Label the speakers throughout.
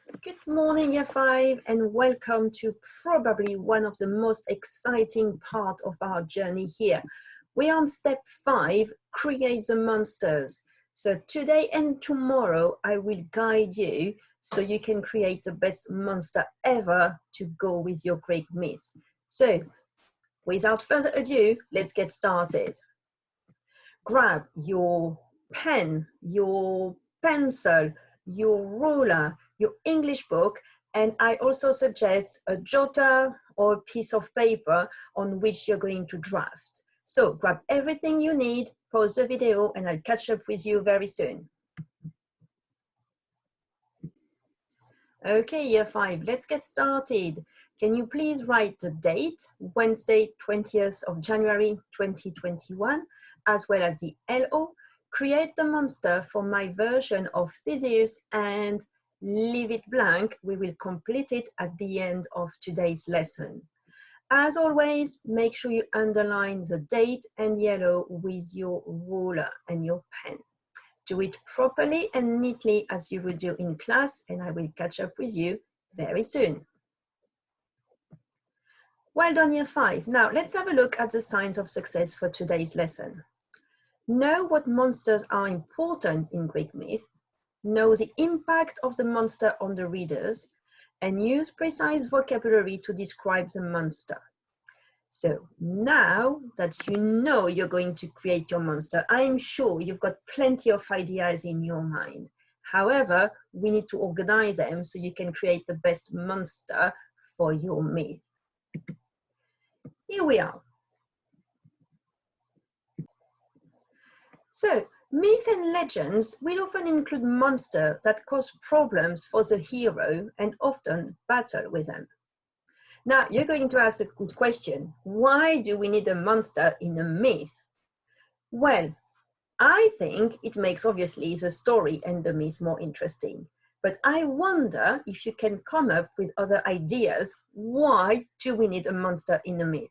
Speaker 1: Good morning, Year 5, and welcome to probably one of the most exciting part of our journey here. We're on step 5, create the monsters. So today and tomorrow, I will guide you so you can create the best monster ever to go with your Greek myth. So without further ado, let's get started. Grab your pen, your pencil, your ruler, your English book, and I also suggest a jotter or a piece of paper on which you're going to draft. So grab everything you need, pause the video, and I'll catch up with you very soon. Okay, Year 5, let's get started. Can you please write the date, Wednesday, 20th of January, 2021, as well as the LO, create the monster for my version of Theseus and leave it blank. We will complete it at the end of today's lesson. As always, make sure you underline the date and yellow with your ruler and your pen. Do it properly and neatly as you will do in class, and I will catch up with you very soon. Well done, Year 5. Now let's have a look at the signs of success for today's lesson. Know what monsters are important in Greek myth, know the impact of the monster on the readers, and use precise vocabulary to describe the monster. So now that you know you're going to create your monster, I'm sure you've got plenty of ideas in your mind. However, we need to organize them so you can create the best monster for your myth. Here we are. So, myth and legends will often include monsters that cause problems for the hero and often battle with them. Now, you're going to ask a good question. Why do we need a monster in a myth? Well, I think it makes obviously the story and the myth more interesting. But I wonder if you can come up with other ideas. Why do we need a monster in a myth?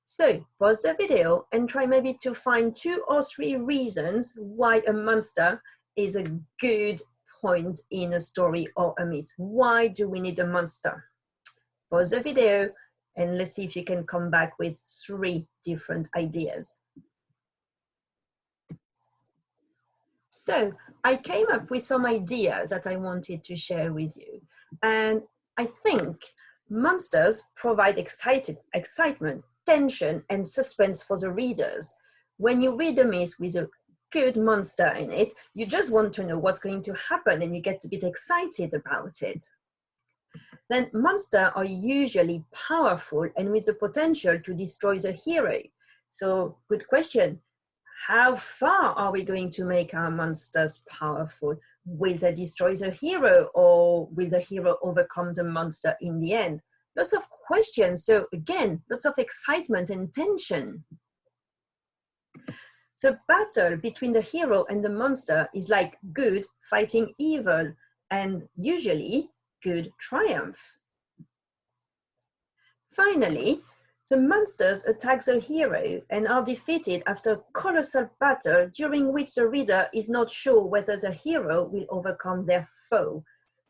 Speaker 1: So pause the video and try maybe to find 2 or 3 reasons why a monster is a good point in a story or a myth. Why do we need a monster? Pause the video and let's see if you can come back with 3 different ideas. So I came up with some ideas that I wanted to share with you. And I think monsters provide excitement, tension, and suspense for the readers. When you read a myth with a good monster in it, you just want to know what's going to happen and you get a bit excited about it. Then monsters are usually powerful and with the potential to destroy the hero. So good question. How far are we going to make our monsters powerful? Will they destroy the hero or will the hero overcome the monster in the end? Lots of questions. So again, lots of excitement and tension. The battle between the hero and the monster is like good fighting evil, and usually good triumphs. Finally, the monsters attack the hero and are defeated after a colossal battle during which the reader is not sure whether the hero will overcome their foe.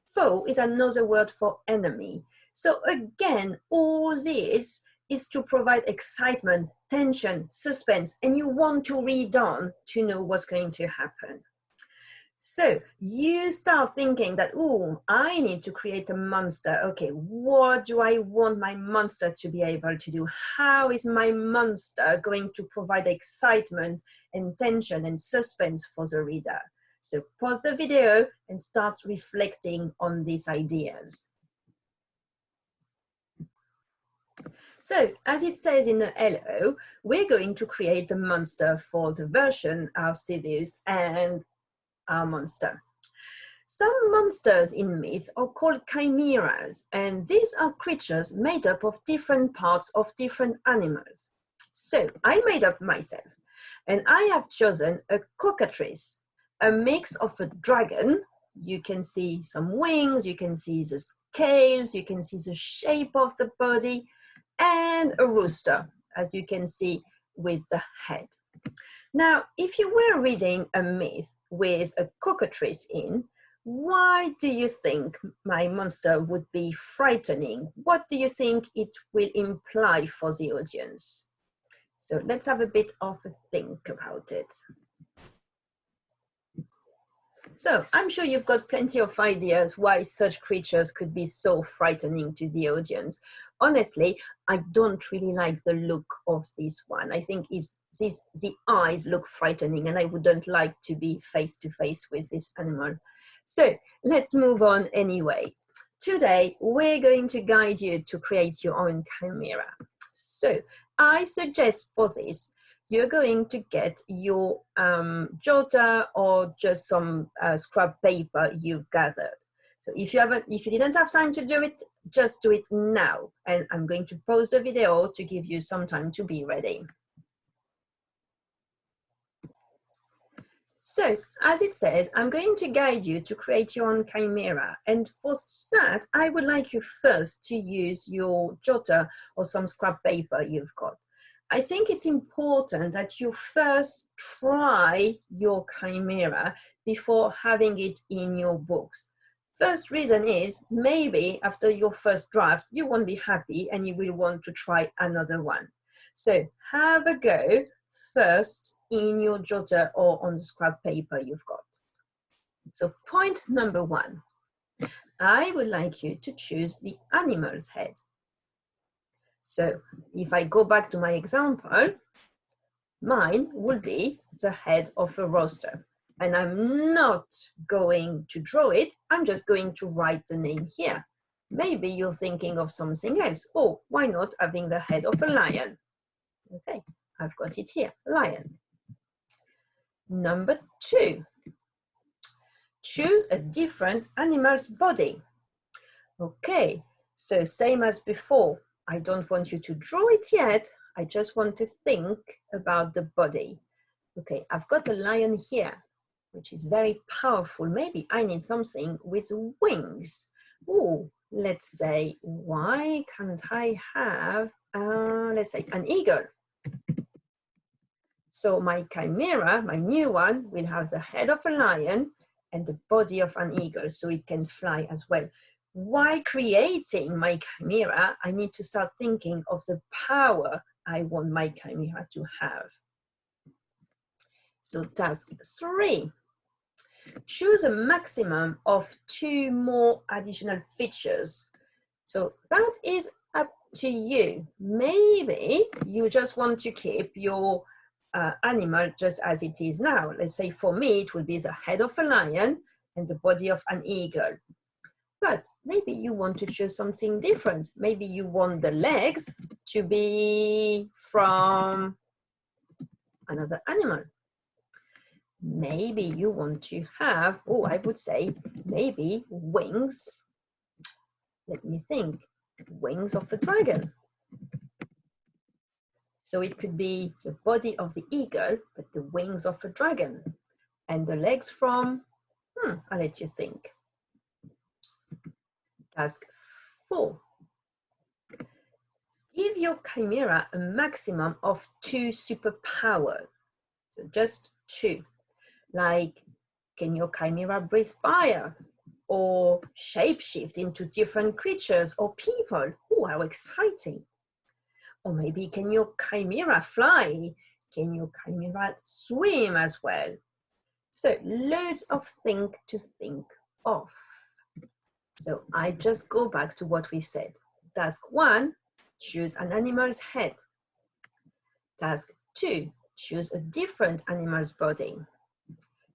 Speaker 1: Foe is another word for enemy. So again, all this is to provide excitement, tension, suspense, and you want to read on to know what's going to happen. So you start thinking that, oh, I need to create a monster. Okay, what do I want my monster to be able to do? How is my monster going to provide excitement and tension and suspense for the reader? So pause the video and start reflecting on these ideas. So, as it says in the LO, we're going to create the monster for the version of Theseus and our monster. Some monsters in myth are called chimeras, and these are creatures made up of different parts of different animals. So, I made up myself, and I have chosen a cockatrice, a mix of a dragon. You can see some wings, you can see the scales, you can see the shape of the body, and a rooster, as you can see with the head. Now, if you were reading a myth with a cockatrice in, why do you think my monster would be frightening? What do you think it will imply for the audience? So let's have a bit of a think about it. So I'm sure you've got plenty of ideas why such creatures could be so frightening to the audience. Honestly, I don't really like the look of this one. I think the eyes look frightening and I wouldn't like to be face to face with this animal. So let's move on anyway. Today, we're going to guide you to create your own chimera. So I suggest for this, you're going to get your jotter or just some scrap paper you've gathered. So if you didn't have time to do it, just do it now. And I'm going to pause the video to give you some time to be ready. So, as it says, I'm going to guide you to create your own chimera. And for that, I would like you first to use your jotter or some scrap paper you've got. I think it's important that you first try your chimera before having it in your books. First reason is maybe after your first draft, you won't be happy and you will want to try another one. So have a go first in your jotter or on the scrap paper you've got. So point number one, I would like you to choose the animal's head. So if I go back to my example, mine will be the head of a rooster. And I'm not going to draw it, I'm just going to write the name here. Maybe you're thinking of something else. Oh, why not having the head of a lion? Okay, I've got it here, lion. Number two, choose a different animal's body. Okay, so same as before. I don't want you to draw it yet. I just want to think about the body. Okay, I've got a lion here, which is very powerful. Maybe I need something with wings. Oh, let's say, why can't I have, let's say, an eagle? So my chimera, my new one, will have the head of a lion and the body of an eagle, so it can fly as well. While creating my chimera, I need to start thinking of the power I want my chimera to have. So task 3, choose a maximum of 2 more additional features. So that is up to you. Maybe you just want to keep your animal just as it is now. Let's say for me, it will be the head of a lion and the body of an eagle. But maybe you want to choose something different. Maybe you want the legs to be from another animal. Maybe you want to have, oh, I would say maybe wings. Let me think, wings of a dragon. So it could be the body of the eagle, but the wings of a dragon. And the legs from, I'll let you think. Task 4. Give your chimera a maximum of 2 superpowers. So just 2. Like, can your chimera breathe fire? Or shapeshift into different creatures or people? Oh, how exciting. Or maybe can your chimera fly? Can your chimera swim as well? So loads of things to think of. So I just go back to what we said. Task 1, choose an animal's head. Task 2, choose a different animal's body.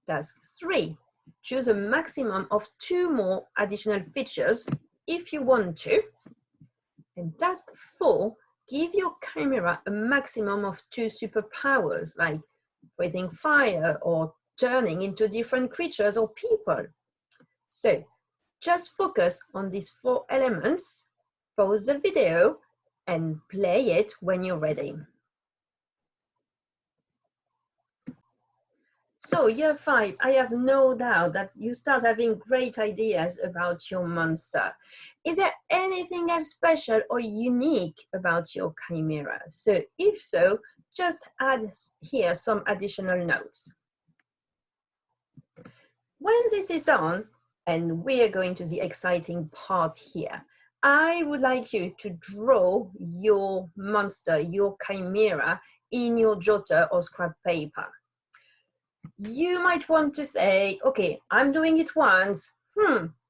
Speaker 1: Task 3, choose a maximum of 2 more additional features if you want to. And task 4, give your chimera a maximum of 2 superpowers, like breathing fire or turning into different creatures or people. So just focus on these 4 elements, pause the video, and play it when you're ready. So year 5, I have no doubt that you start having great ideas about your monster. Is there anything else special or unique about your chimera? So if so, just add here some additional notes. When this is done, And we are going to the exciting part here. I would like you to draw your monster, your chimera, in your jotter or scrap paper. You might want to say, okay, I'm doing it once.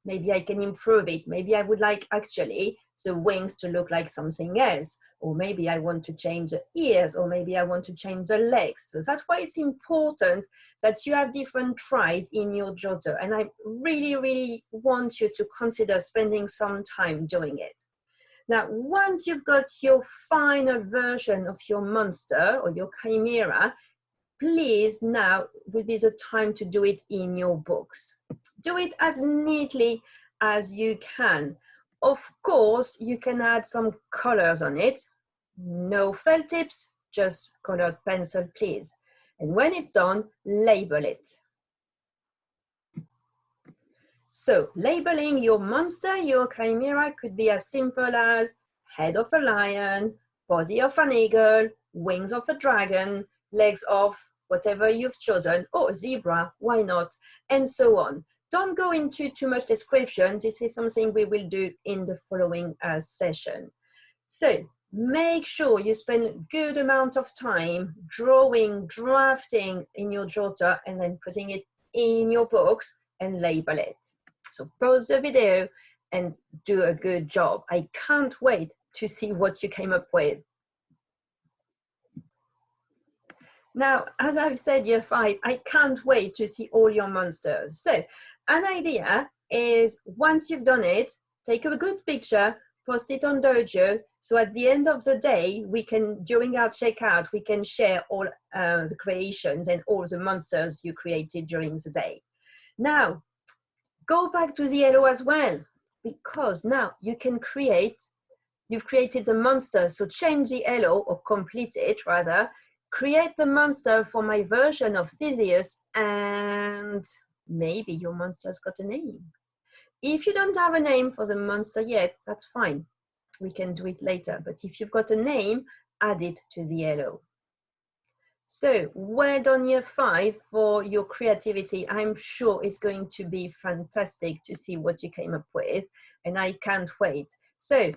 Speaker 1: Maybe I can improve it. Maybe I would like actually the wings to look like something else. Or maybe I want to change the ears, or maybe I want to change the legs. So that's why it's important that you have different tries in your jotter. And I really, really want you to consider spending some time doing it. Now, once you've got your final version of your monster or your chimera, please now would be the time to do it in your books. Do it as neatly as you can. Of course, you can add some colors on it. No felt tips, just colored pencil, please. And when it's done, label it. So labeling your monster, your chimera could be as simple as head of a lion, body of an eagle, wings of a dragon, legs of whatever you've chosen, or zebra, why not, and so on. Don't go into too much description. This is something we will do in the following session. So make sure you spend a good amount of time drawing, drafting in your jotter, and then putting it in your books and label it. So pause the video and do a good job. I can't wait to see what you came up with. Now, as I've said, year 5, I can't wait to see all your monsters. So an idea is once you've done it, take a good picture, post it on Dojo. So at the end of the day, we can, during our checkout, we can share all the creations and all the monsters you created during the day. Now, go back to the yellow as well, because now you can create, you've created the monster. So change the yellow, or complete it rather, create the monster for my version of Theseus, and maybe your monster's got a name. If you don't have a name for the monster yet, that's fine. We can do it later. But if you've got a name, add it to the yellow. So well done, year 5, for your creativity. I'm sure it's going to be fantastic to see what you came up with, and I can't wait. So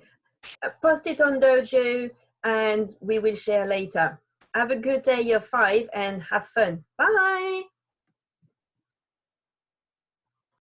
Speaker 1: post it on Dojo and we will share later. Have a good day, year 5, and have fun. Bye.